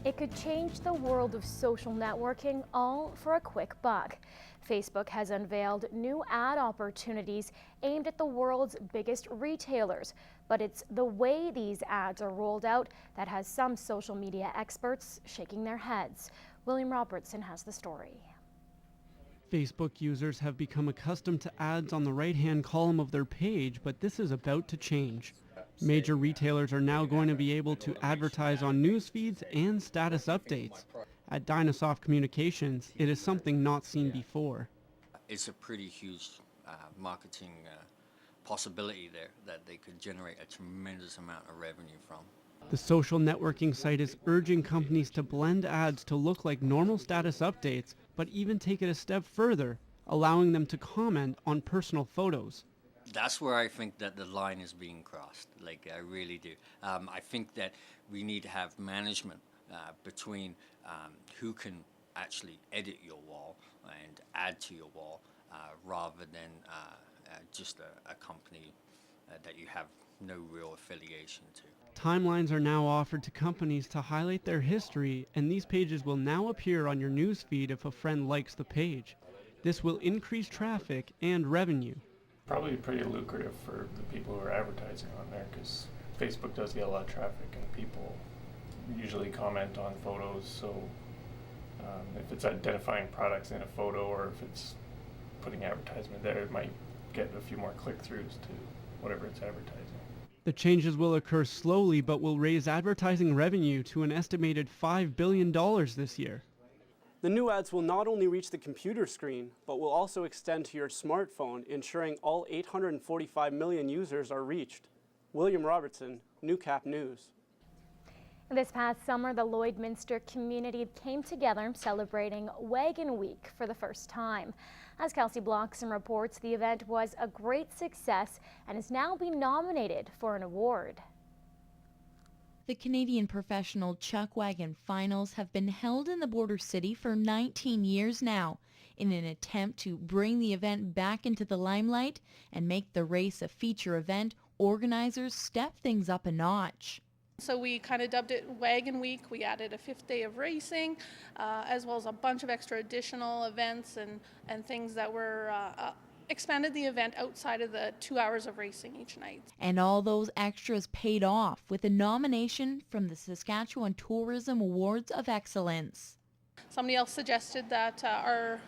It could change the world of social networking, all for a quick buck. Facebook has unveiled new ad opportunities aimed at the world's biggest retailers. But it's the way these ads are rolled out that has some social media experts shaking their heads. William Robertson has the story. Facebook users have become accustomed to ads on the right-hand column of their page, but this is about to change. Major retailers are now going to be able to advertise on news feeds and status updates. At Dynasoft Communications, it is something not seen before. It's a pretty huge marketing possibility there that they could generate a tremendous amount of revenue from. The social networking site is urging companies to blend ads to look like normal status updates, but even take it a step further, allowing them to comment on personal photos. That's where I think that the line is being crossed. I really do. I think that we need to have management between who can actually edit your wall and add to your wall rather than just a company that you have no real affiliation to. Timelines are now offered to companies to highlight their history, and these pages will now appear on your news feed if a friend likes the page. This will increase traffic and revenue. Probably pretty lucrative for the people who are advertising on there, because Facebook does get a lot of traffic and people usually comment on photos. So if it's identifying products in a photo or if it's putting advertisement there, it might get a few more click-throughs to whatever it's advertising. The changes will occur slowly but will raise advertising revenue to an estimated $5 billion this year. The new ads will not only reach the computer screen, but will also extend to your smartphone, ensuring all 845 million users are reached. William Robertson, Newcap News. This past summer, the Lloydminster community came together celebrating Wagon Week for the first time. As Kelsey Bloxham reports, the event was a great success and is now being nominated for an award. The Canadian Professional Chuck Wagon Finals have been held in the border city for 19 years now in an attempt to bring the event back into the limelight and make the race a feature event. Organizers step things up a notch. So we kind of dubbed it Wagon Week. We added a 5th day of racing, as well as a bunch of extra additional events and things that were expanded the event outside of the 2 hours of racing each night. And all those extras paid off with a nomination from the Saskatchewan Tourism Awards of Excellence. Somebody else suggested that our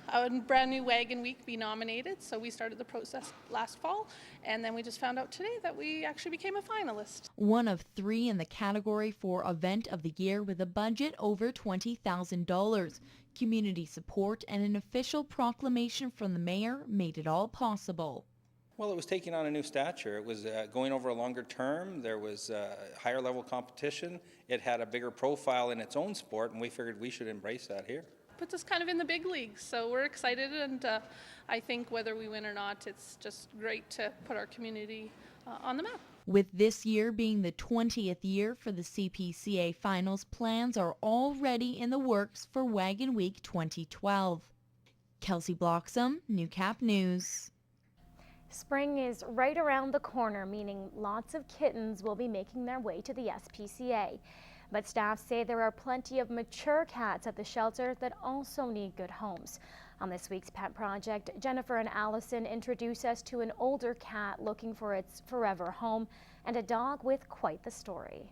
brand new Wagon Week be nominated, so we started the process last fall, and then we just found out today that we actually became a finalist. One of 3 in the category for Event of the Year with a budget over $20,000. Community support and an official proclamation from the mayor made it all possible. Well, it was taking on a new stature. It was going over a longer term. There was higher level competition. It had a bigger profile in its own sport, and we figured we should embrace that here. Puts us kind of in the big leagues, so we're excited, and I think whether we win or not, it's just great to put our community on the map. With this year being the 20th year for the CPCA Finals, plans are already in the works for Wagon Week 2012. Kelsey Bloxham, Newcap News. Spring is right around the corner, meaning lots of kittens will be making their way to the SPCA. But staff say there are plenty of mature cats at the shelter that also need good homes. On this week's Pet Project, Jennifer and Allison introduce us to an older cat looking for its forever home and a dog with quite the story.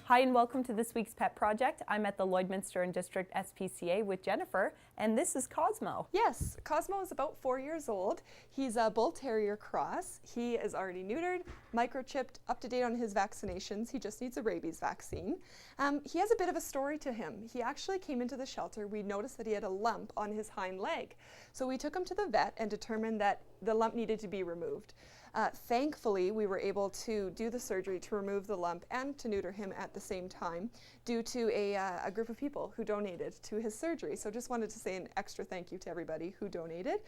Hi and welcome to this week's Pet Project. I'm at the Lloydminster and District SPCA with Jennifer, and this is Cosmo. Yes, Cosmo is about 4 years old. He's a Bull Terrier cross. He is already neutered, microchipped, up to date on his vaccinations. He just needs a rabies vaccine. He has a bit of a story to him. He actually came into the shelter. We noticed that he had a lump on his hind leg. So we took him to the vet and determined that the lump needed to be removed. Thankfully, we were able to do the surgery to remove the lump and to neuter him at the same time due to a group of people who donated to his surgery. So just wanted to say an extra thank you to everybody who donated.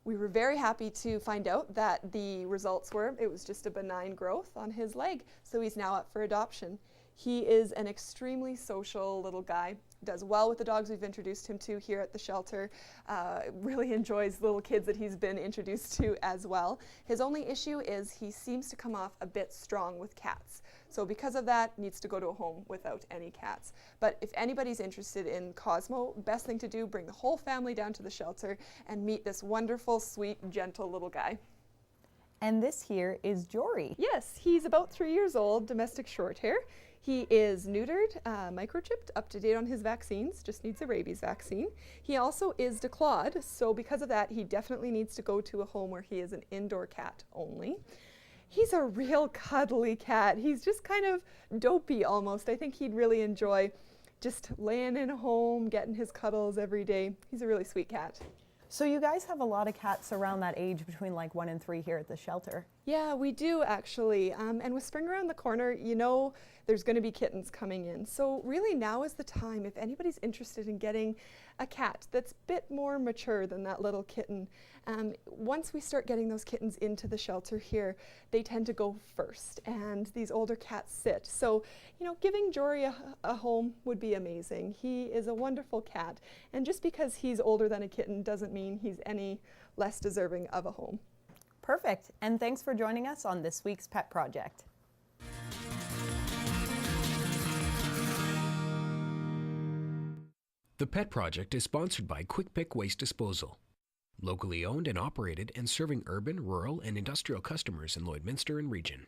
We were very happy to find out that the results were it was just a benign growth on his leg, so he's now up for adoption. He is an extremely social little guy. does well with the dogs we've introduced him to here at the shelter, really enjoys little kids that he's been introduced to as well. His only issue is he seems to come off a bit strong with cats. So because of that, needs to go to a home without any cats. But if anybody's interested in Cosmo, best thing to do, bring the whole family down to the shelter and meet this wonderful, sweet, gentle little guy. And this here is Jory. Yes, he's about 3 years old, domestic short hair. He is neutered, microchipped, up to date on his vaccines, just needs a rabies vaccine. He also is declawed, so because of that, he definitely needs to go to a home where he is an indoor cat only. He's a real cuddly cat. He's just kind of dopey almost. I think he'd really enjoy just laying in a home, getting his cuddles every day. He's a really sweet cat. So you guys have a lot of cats around that age between like 1 and 3 here at the shelter. Yeah, we do actually. And with spring around the corner, you know there's going to be kittens coming in. So really now is the time if anybody's interested in getting a cat that's a bit more mature than that little kitten. Once we start getting those kittens into the shelter here, they tend to go first and these older cats sit. So, you know, giving Jory a home would be amazing. He is a wonderful cat. And just because he's older than a kitten doesn't mean he's any less deserving of a home. Perfect. And thanks for joining us on this week's Pet Project. The Pet Project is sponsored by Quick Pick Waste Disposal. Locally owned and operated and serving urban, rural, and industrial customers in Lloydminster and region.